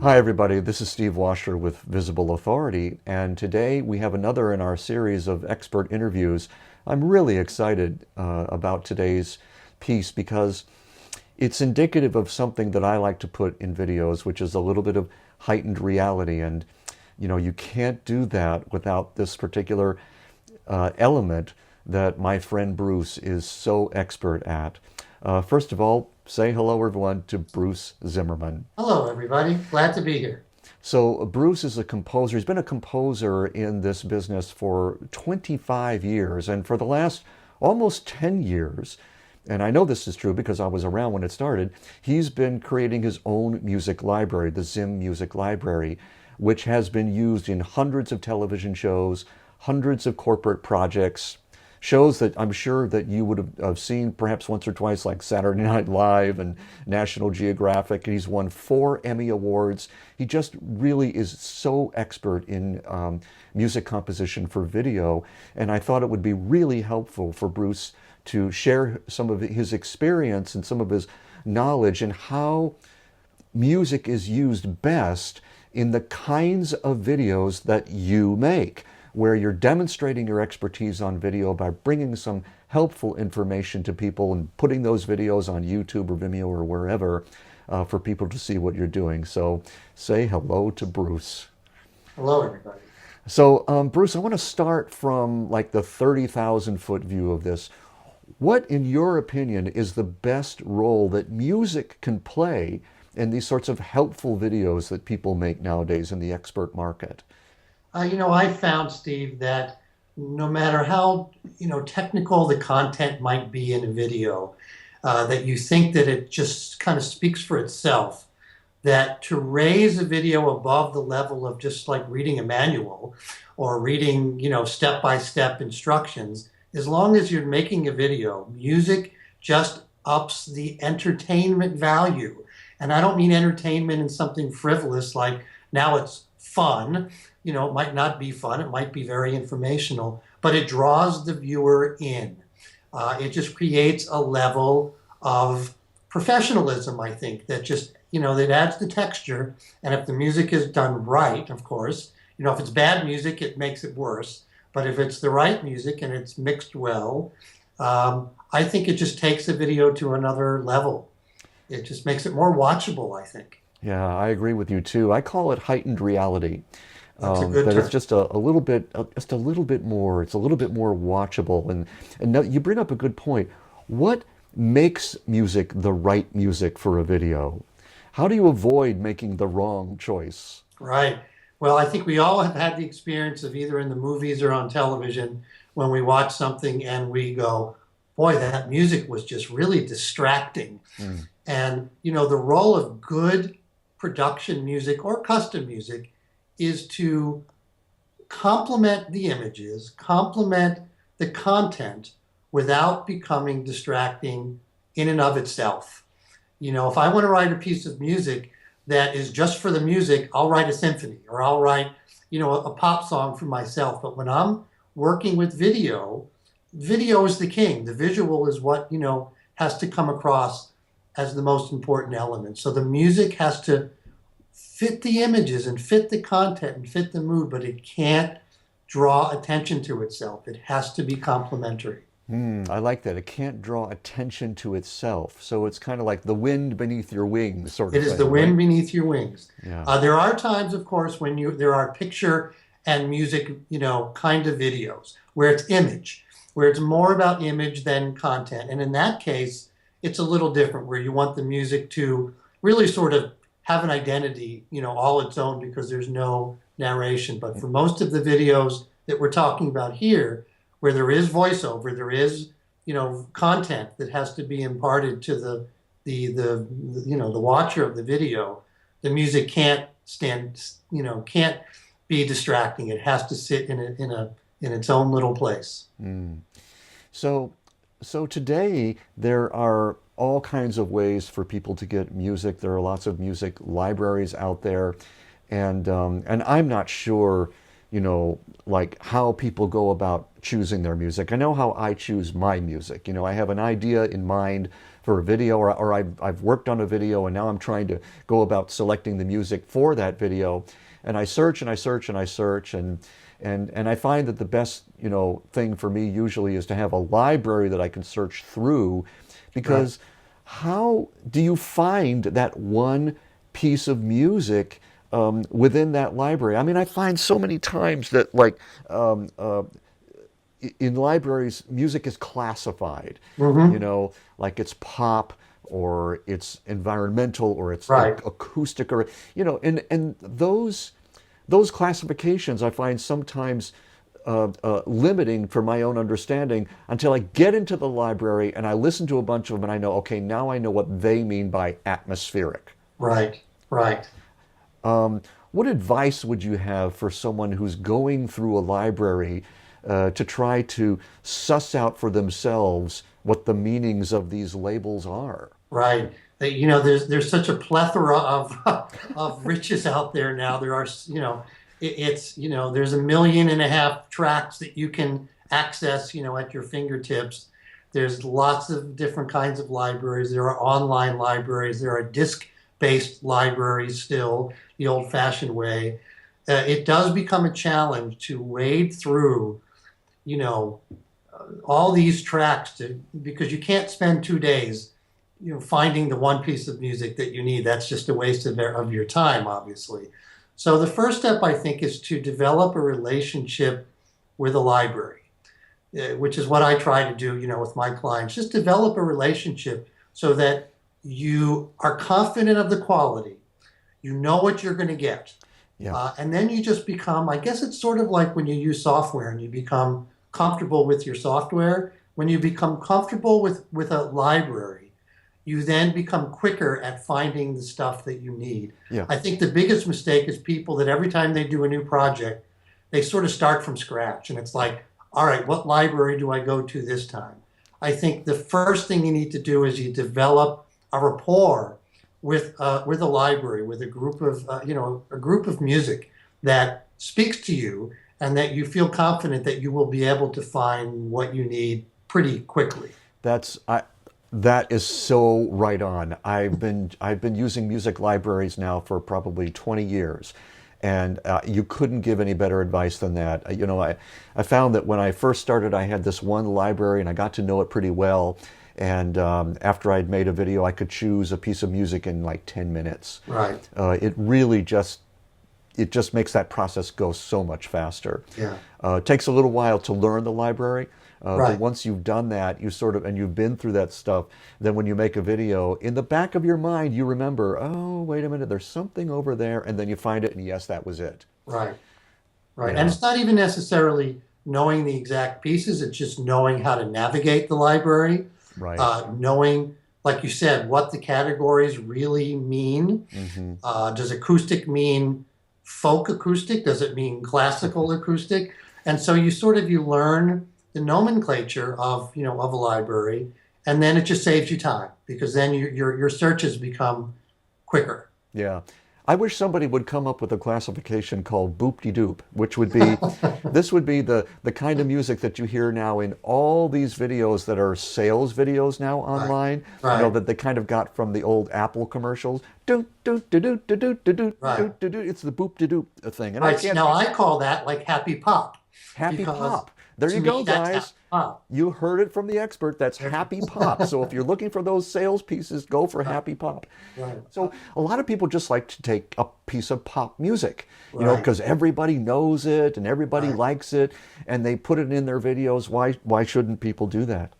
Hi, everybody. This is Steve Washer with Visible Authority, and today we have another in our series of expert interviews. I'm really excited about today's piece because it's indicative of something that I like to put in videos, which is a little bit of heightened reality. And, you can't do that without this particular element that my friend Bruce is so expert at. First of all, say hello, everyone, to Bruce Zimmerman. Hello, everybody. Glad to be here. So Bruce is a composer. He's been a composer in this business for 25 years, and for the last almost 10 years, and I know this is true because I was around when it started, he's been creating his own music library, the Zim Music Library, which has been used in hundreds of television shows, hundreds of corporate projects, shows that I'm sure that you would have seen perhaps once or twice, like Saturday Night Live and National Geographic. And he's won 4 Emmy Awards. He just really is so expert in music composition for video. And I thought it would be really helpful for Bruce to share some of his experience and some of his knowledge and how music is used best in the kinds of videos that you make, where you're demonstrating your expertise on video by bringing some helpful information to people and putting those videos on YouTube or Vimeo or wherever for people to see what you're doing. So say hello to Bruce. Hello, everybody. So Bruce, I want to start from like the 30,000 foot view of this. What, in your opinion, is the best role that music can play in these sorts of helpful videos that people make nowadays in the expert market? I found, Steve, that no matter how, technical the content might be in a video, that you think that it just kind of speaks for itself, that to raise a video above the level of just like reading a manual or reading, step-by-step instructions, as long as you're making a video, music just ups the entertainment value. And I don't mean entertainment in something frivolous like now it's fun. It might not be fun, it might be very informational, but it draws the viewer in. It just creates a level of professionalism, I think, that just, that adds the texture. And if the music is done right, of course, if it's bad music, it makes it worse. But if it's the right music and it's mixed well, I think it just takes a video to another level. It just makes it more watchable, I think. Yeah, I agree with you too. I call it heightened reality. That's a good That it's term. just a little bit, just a little bit more. It's a little bit more watchable. And now you bring up a good point. What makes music the right music for a video? How do you avoid making the wrong choice? Right. Well, I think we all have had the experience of either in the movies or on television when we watch something and we go, boy, that music was just really distracting. Mm. And, the role of good production music or custom music is to complement the images, complement the content without becoming distracting in and of itself. If I want to write a piece of music that is just for the music, I'll write a symphony or I'll write, a pop song for myself. But when I'm working with video, video is the king. The visual is what, has to come across as the most important element. So the music has to fit the images and fit the content and fit the mood, but it can't draw attention to itself. It has to be complementary. I like that. It can't draw attention to itself. So it's kind of like the wind beneath your wings sort It of is the thing, right? wind beneath your wings. Yeah. There are times, of course, when there are picture and music, kind of videos where it's image, where it's more about image than content. And in that case, it's a little different, where you want the music to really sort of have an identity, all its own, because there's no narration. But for most of the videos that we're talking about here, where there is voiceover, there is, content that has to be imparted to the watcher of the video, the music can't be distracting. It has to sit in its own little place. Mm. So, so today there are all kinds of ways for people to get music. There are lots of music libraries out there, and I'm not sure like how people go about choosing their music. I know how I choose my music. I have an idea in mind for a video, or I've worked on a video and now I'm trying to go about selecting the music for that video. And I search and I search and I search and I find that the best, thing for me usually is to have a library that I can search through, Right. because how do you find that one piece of music within that library? I mean, I find so many times that, like, um, uh, in libraries, music is classified, Hmm. like it's pop or it's environmental or it's Right. acoustic, or, and those classifications I find sometimes limiting for my own understanding until I get into the library and I listen to a bunch of them and I know, okay, now I know what they mean by atmospheric. Right. Right. What advice would you have for someone who's going through a library to try to suss out for themselves what the meanings of these labels are? Right. There's such a plethora of of riches out there now. There are, there's 1.5 million tracks that you can access, at your fingertips. There's lots of different kinds of libraries. There are online libraries. There are disc-based libraries still, the old-fashioned way. It does become a challenge to wade through, you know, all these tracks because you can't spend 2 days, finding the one piece of music that you need. That's just a waste of your time, obviously. So the first step, I think, is to develop a relationship with a library, which is what I try to do, with my clients. Just develop a relationship so that you are confident of the quality. You know what you're going to get. Yeah. And then you just become, I guess it's sort of like when you use software and you become comfortable with your software. When you become comfortable with a library, you then become quicker at finding the stuff that you need. Yeah. I think the biggest mistake is people that every time they do a new project, they sort of start from scratch. And it's like, all right, what library do I go to this time? I think the first thing you need to do is you develop a rapport with a library, with a group of music that speaks to you, and that you feel confident that you will be able to find what you need pretty quickly. That's I that is so right on. I've been using music libraries now for probably 20 years, and you couldn't give any better advice than that. I found that when I first started, I had this one library, and I got to know it pretty well. And after I'd made a video, I could choose a piece of music in like 10 minutes. Right. It just makes that process go so much faster. Yeah. It takes a little while to learn the library, but Right. once you've done that, and you've been through that stuff, then when you make a video, in the back of your mind, you remember, oh, wait a minute, there's something over there, and then you find it, and yes, that was it. Right. Right. And Yeah, it's not even necessarily knowing the exact pieces, it's just knowing how to navigate the library, right. knowing, like you said, what the categories really mean. Hmm. Does acoustic mean folk acoustic? Does it mean classical acoustic? And so you learn the nomenclature of a library, and then it just saves you time because then your searches become quicker. Yeah. I wish somebody would come up with a classification called boop-de-doop, which would be, this would be the kind of music that you hear now in all these videos that are sales videos now Right. online, Right. that they kind of got from the old Apple commercials. Do, do, do, do, do, do, do, do, Right. do, do, do. It's the boop-de-doop thing. And I Right. can't, Now I call that like happy pop happy because pop. There to you me go, that's happy guys. pop. You heard it from the expert. That's happy pop. So if you're looking for those sales pieces, go for happy pop. Right. So a lot of people just like to take a piece of pop music, Right. because everybody knows it and everybody Right. likes it, and they put it in their videos. Why shouldn't people do that?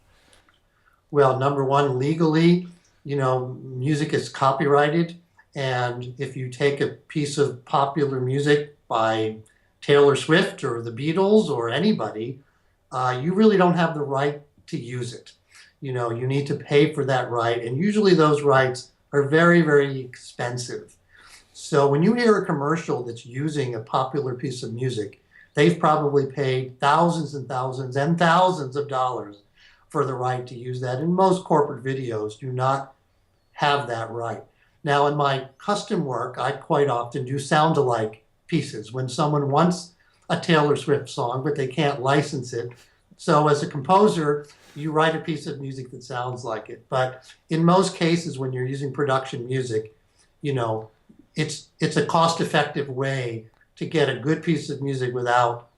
Well, number one, legally, music is copyrighted. And if you take a piece of popular music by Taylor Swift or the Beatles or anybody, you really don't have the right to use it. You need to pay for that right. And usually those rights are very, very expensive. So when you hear a commercial that's using a popular piece of music, they've probably paid thousands and thousands and thousands of dollars for the right to use that. And most corporate videos do not have that right. Now, in my custom work, I quite often do sound alike pieces. When someone wants a Taylor Swift song, but they can't license it. So as a composer, you write a piece of music that sounds like it. But in most cases, when you're using production music, you know, it's a cost-effective way to get a good piece of music without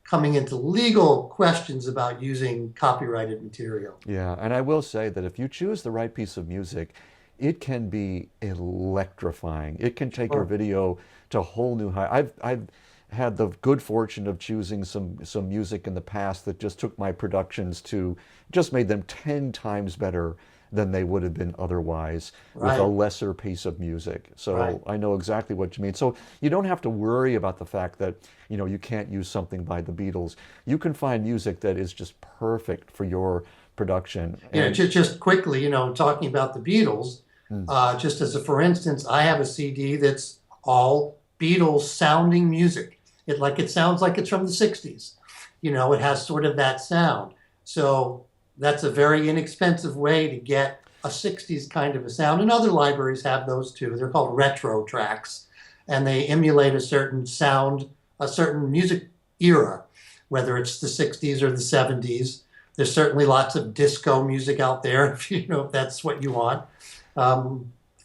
coming into legal questions about using copyrighted material. Yeah, and I will say that if you choose the right piece of music, it can be electrifying. It can take your Sure. video to a whole new high. I've had the good fortune of choosing some music in the past that just took my productions to just made them 10 times better than they would have been otherwise with a Right, lesser piece of music. right. So I know exactly what you mean. So you don't have to worry about the fact that, you know, you can't use something by the Beatles. You can find music that is just perfect for your production. You know, And just quickly, you know, talking about the Beatles, mm, just as a for instance, I have a CD that's all Beatles sounding music. It sounds like it's from the 60s. You know, it has sort of that sound. So that's a very inexpensive way to get a 60s kind of a sound. And other libraries have those too. They're called retro tracks, and they emulate a certain sound, a certain music era, whether it's the 60s or the 70s. There's certainly lots of disco music out there, if you know if that's what you want.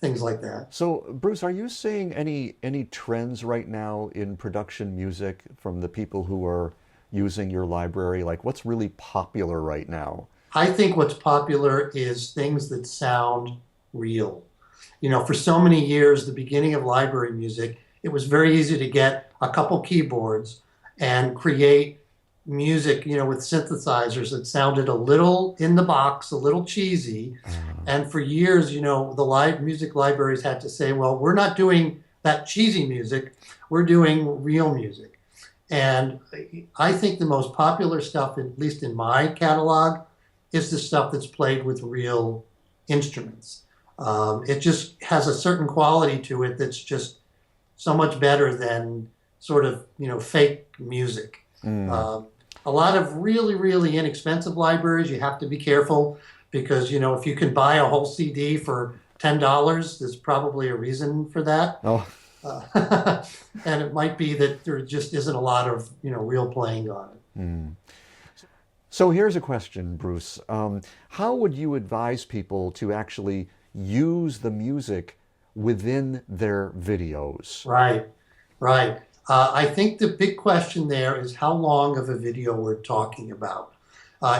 Things like that. so, Bruce, are you seeing any trends right now in production music from the people who are using your library? Like, what's really popular right now? I think what's popular is things that sound real. You know, for so many years, the beginning of library music, it was very easy to get a couple keyboards and create music, you know, with synthesizers that sounded a little in the box, a little cheesy. And for years, you know, the live music libraries had to say, well, we're not doing that cheesy music, we're doing real music. And I think the most popular stuff, at least in my catalog, is the stuff that's played with real instruments. It just has a certain quality to it that's just so much better than sort of, you know, fake music. Mm. Um, a lot of really, really inexpensive libraries, you have to be careful because, you know, if you can buy a whole CD for $10, there's probably a reason for that. Oh, And it might be that there just isn't a lot of, you know, real playing on it. mm. So here's a question, Bruce. How would you advise people to actually use the music within their videos? Right, right. I think the big question there is how long of a video we're talking about.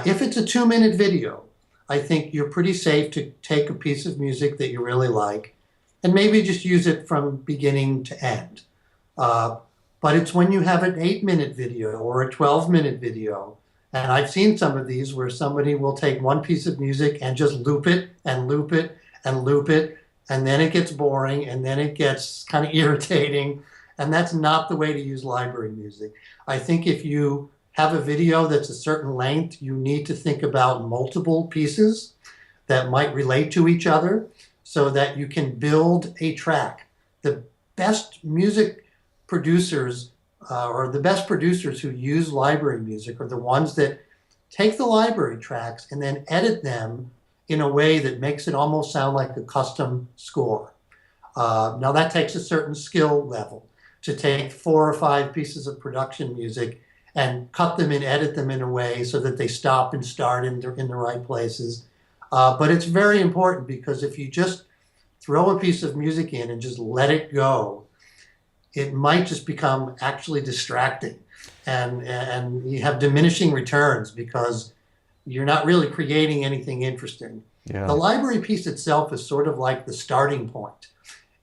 If it's a 2-minute video, I think you're pretty safe to take a piece of music that you really like and maybe just use it from beginning to end. Uh, but it's when you have an 8-minute video or a 12-minute video, and I've seen some of these where somebody will take one piece of music and just loop it and loop it and loop it, and then it gets boring and then it gets kind of irritating. And that's not the way to use library music. I think if you have a video that's a certain length, you need to think about multiple pieces that might relate to each other so that you can build a track. The best music producers or the best producers who use library music are the ones that take the library tracks and then edit them in a way that makes it almost sound like a custom score. Now that takes a certain skill level to take 4 or 5 pieces of production music and cut them and edit them in a way so that they stop and start in the right places. But it's very important because if you just throw a piece of music in and just let it go, it might just become actually distracting. And you have diminishing returns because you're not really creating anything interesting. The Yeah. library piece itself is sort of like the starting point.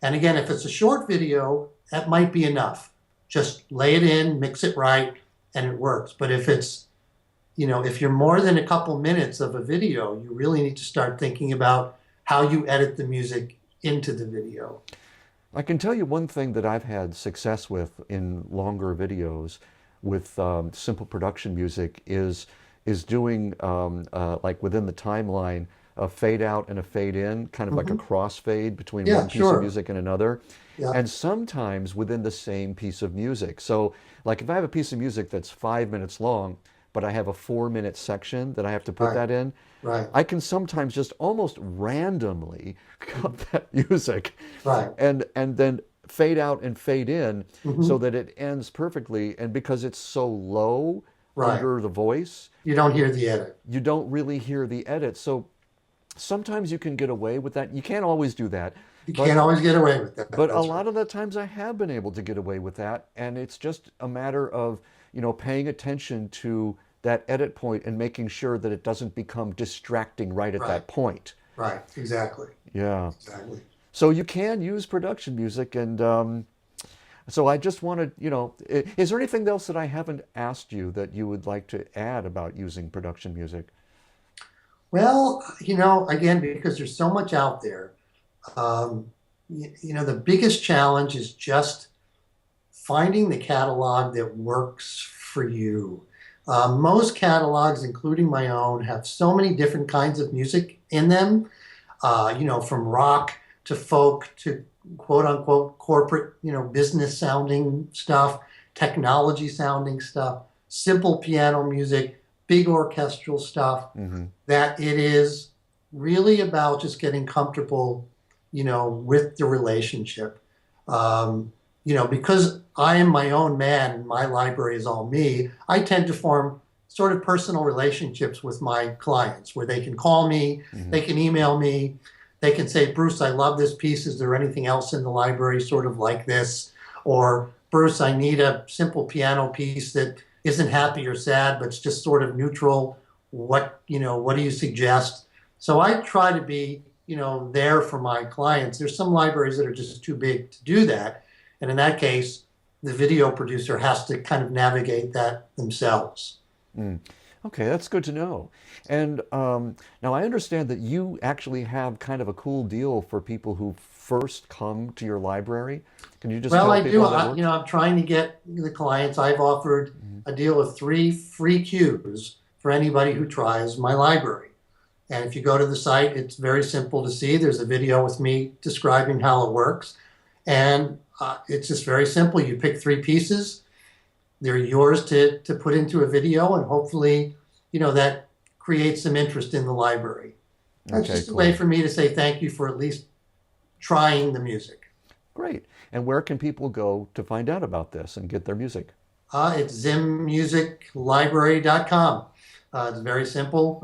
And again, if it's a short video, that might be enough. Just lay it in, mix it right, and it works. But if it's, you know, if you're more than a couple minutes of a video, you really need to start thinking about how you edit the music into the video. I can tell you one thing that I've had success with in longer videos with simple production music is doing like within the timeline a fade out and a fade in, kind of like a Hmm. crossfade between Yeah, one piece of sure. music and another, Yeah, and sometimes within the same piece of music. So, like if I have a piece of music that's 5 minutes long, but I have a 4 minute section that I have to put right, that in, right, I can sometimes just almost randomly cut that music right. and then fade out and fade in so Hmm. that it ends perfectly. And because it's so low Right. under the voice, You don't hear the edit. you don't really hear the edit. So sometimes you can get away with that. You can't always do that, You but can't always get away with that. a That's lot right. of the times I have been able to get away with that, and it's just a matter of, paying attention to that edit point and making sure that it doesn't become distracting right at Right. that point. Right. Exactly. Yeah. Exactly. So you can use production music, and so I just wanted, is there anything else that I haven't asked you that you would like to add about using production music? Well, again, because there's so much out there, the biggest challenge is just finding the catalog that works for you. Most catalogs, including my own, have so many different kinds of music in them, from rock to folk to quote unquote corporate, business sounding stuff, technology sounding stuff, simple piano music, big orchestral stuff, Hmm. that it is really about just getting comfortable, with the relationship. Because I am my own man and my library is all me, I tend to form sort of personal relationships with my clients where they can call me, Hmm. they can email me, they can say, Bruce, I love this piece. Is there anything else in the library sort of like this? Or, Bruce, I need a simple piano piece that isn't happy or sad, but it's just sort of neutral. What do you suggest? So I try to be, there for my clients. There's some libraries that are just too big to do that. And in that case, the video producer has to kind of navigate that themselves. Mm. Okay, that's good to know. And now I understand that you actually have kind of a cool deal for people who first come to your library. Can you just Well, tell I people do. how that works? I'm trying to get the clients. I've offered Hmm. a deal of 3 free cues for anybody who tries my library. And if you go to the site, it's very simple to see. There's a video with me describing how it works. And it's just very simple. You pick 3 pieces. They're yours to put into a video, and hopefully, that creates some interest in the library. That's Okay, just a way cool. for me to say thank you for at least trying the music. Great. And where can people go to find out about this and get their music? It's zimmusiclibrary.com. It's very simple.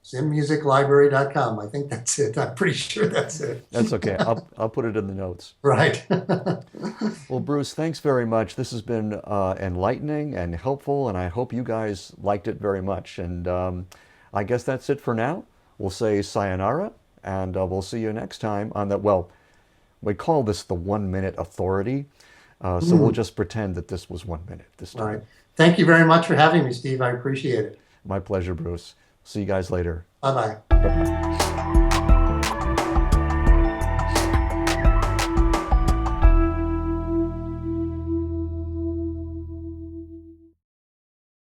Zimmusiclibrary.com. I think that's it. I'm pretty sure that's it. That's okay. I'll put it in the notes. Right. Well, Bruce, thanks very much. This has been enlightening and helpful, and I hope you guys liked it very much. And I guess that's it for now. We'll say sayonara, and we'll see you next time on the, well, we call this the 1 minute authority. So we'll Mm, just pretend that this was 1 minute this right. time. Thank you very much for having me, Steve. I appreciate it. My pleasure, Bruce. See you guys later. Bye bye. Bye bye.